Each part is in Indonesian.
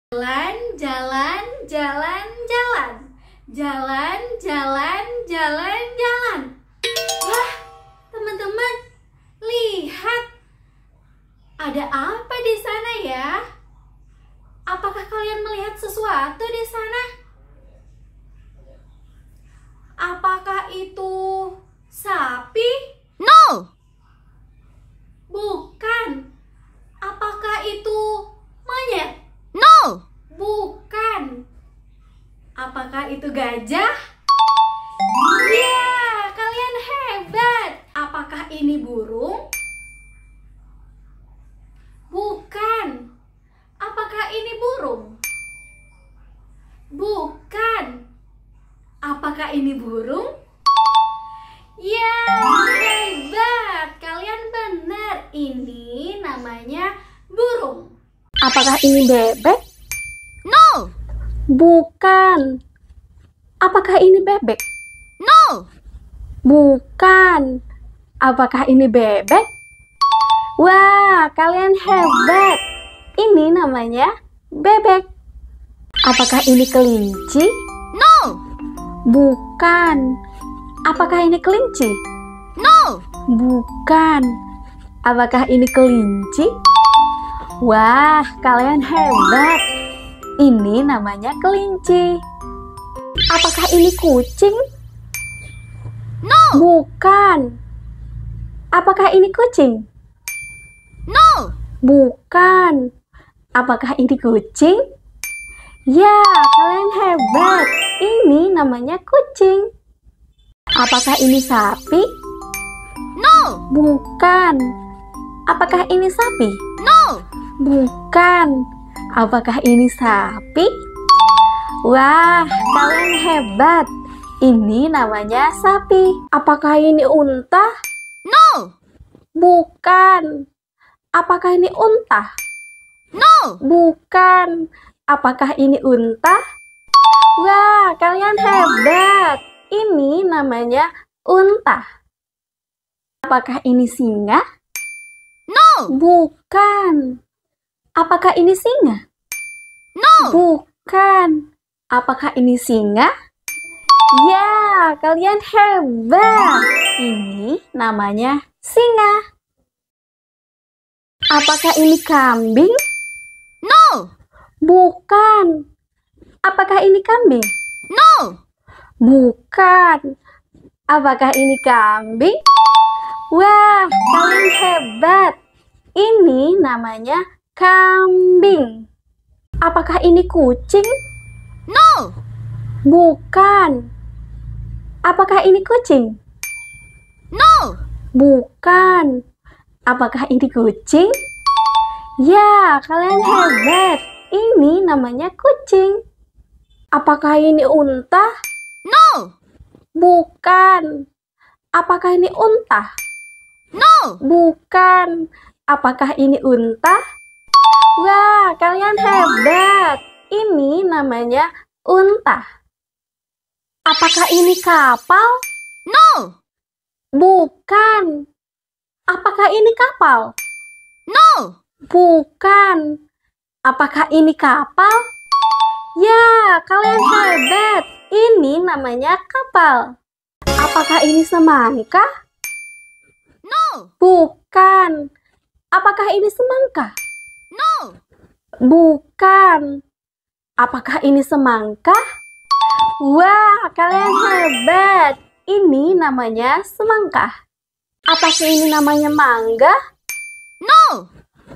Jalan, jalan, jalan, jalan. Jalan, jalan, jalan, jalan. Wah, teman-teman, lihat. Ada apa di sana ya? Apakah kalian melihat sesuatu di sana? Apakah itu sapi? No! Bukan. Apakah itu monyet? No! Bukan. Apakah itu gajah? Ya, kalian hebat. Apakah ini burung? Bukan. Apakah ini burung? Bukan. Apakah ini burung? Ya, hebat. Kalian benar. Ini namanya burung. Apakah ini bebek? No! Bukan. Apakah ini bebek? No! Bukan. Apakah ini bebek? Wah, kalian hebat. Ini namanya bebek. Apakah ini kelinci? No! Bukan. Apakah ini kelinci? No! Bukan. Apakah ini kelinci? Wah, kalian hebat. Ini namanya kelinci. Apakah ini kucing? No! Bukan. Apakah ini kucing? No! Bukan. Apakah ini kucing? Ya, kalian hebat. Ini namanya kucing. Apakah ini sapi? No! Bukan. Apakah ini sapi? No! Bukan. Apakah ini sapi? Wah, kalian hebat. Ini namanya sapi. Apakah ini unta? No! Bukan. Apakah ini unta? No! Bukan. Apakah ini unta? Wah, kalian hebat. Ini namanya unta. Apakah ini singa? No! Bukan. Apakah ini singa? No! Bukan. Apakah ini singa? Ya, kalian hebat. Ini namanya singa. Apakah ini kambing? No! Bukan. Apakah ini kambing? No! Bukan. Apakah ini kambing? Wah, kalian hebat. Ini namanya kambing. Apakah ini kucing? No! Bukan. Apakah ini kucing? No! Bukan. Apakah ini kucing? Ya, kalian hebat. Ini namanya kucing. Apakah ini unta? No! Bukan. Apakah ini unta? No! Bukan. Apakah ini unta? Wah, kalian hebat. Ini namanya unta. Apakah ini kapal? No! Bukan. Apakah ini kapal? No! Bukan. Apakah ini kapal? Ya, kalian hebat. Ini namanya kapal. Apakah ini semangka? No! Bukan. Apakah ini semangka? No! Bukan. Apakah ini semangka? Wah, kalian hebat. Ini namanya semangka. Apakah ini namanya mangga? No!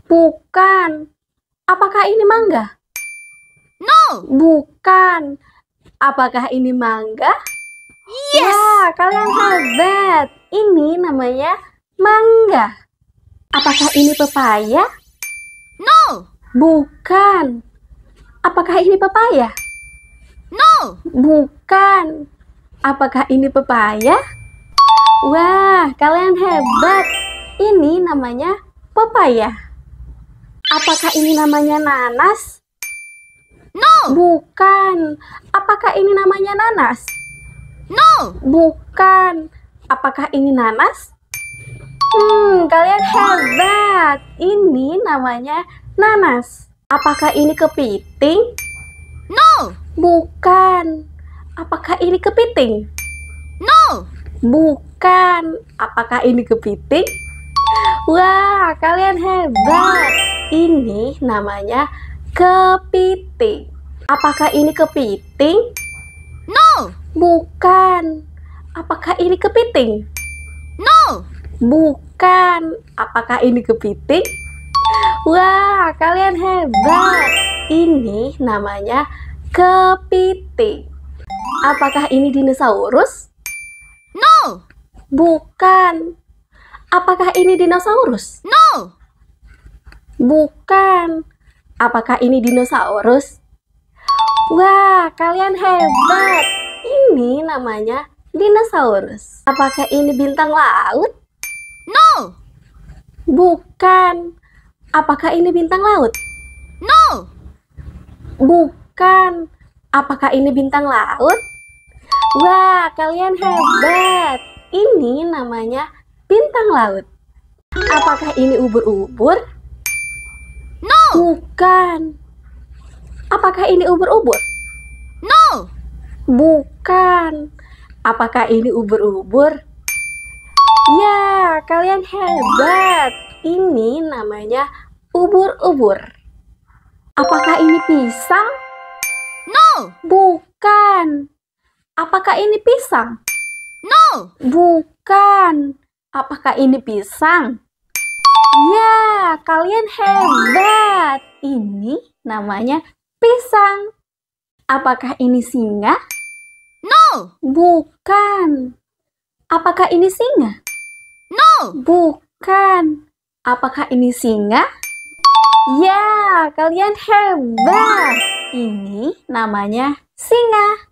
Bukan. Apakah ini mangga? No! Bukan. Apakah ini mangga? Yes! Wah, kalian hebat. Ini namanya mangga. Apakah ini pepaya? No! Bukan. Apakah ini pepaya? No! Bukan. Apakah ini pepaya? Wah, kalian hebat. Ini namanya pepaya. Apakah ini namanya nanas? No! Bukan. Apakah ini namanya nanas? No! Bukan. Apakah ini nanas? Kalian hebat. Ini namanya nanas. Apakah ini kepiting? No! Bukan. Apakah ini kepiting? No! Bukan. Apakah ini kepiting? Wah, kalian hebat. Ini namanya kepiting. Apakah ini kepiting? No! Bukan. Apakah ini kepiting? No! Bukan. Apakah ini kepiting? Wah, kalian hebat. Ini namanya kepiting. Apakah ini dinosaurus? No! Bukan. Apakah ini dinosaurus? No! Bukan. Apakah ini dinosaurus? Wah, kalian hebat. Ini namanya dinosaurus. Apakah ini bintang laut? No! Bukan. Apakah ini bintang laut? No! Bukan. Apakah ini bintang laut? Wah, kalian hebat. Ini namanya bintang laut. Apakah ini ubur-ubur? No! Bukan. Apakah ini ubur-ubur? No! Bukan. Apakah ini ubur-ubur? Ya, kalian hebat. Ini namanya ubur-ubur. Apakah ini pisang? No! Bukan. Apakah ini pisang? No! Bukan. Apakah ini pisang? Ya, kalian hebat. Ini namanya pisang. Apakah ini singa? No! Bukan. Apakah ini singa? No! Bukan. Apakah ini singa? Ya, kalian hebat. Ini namanya singa.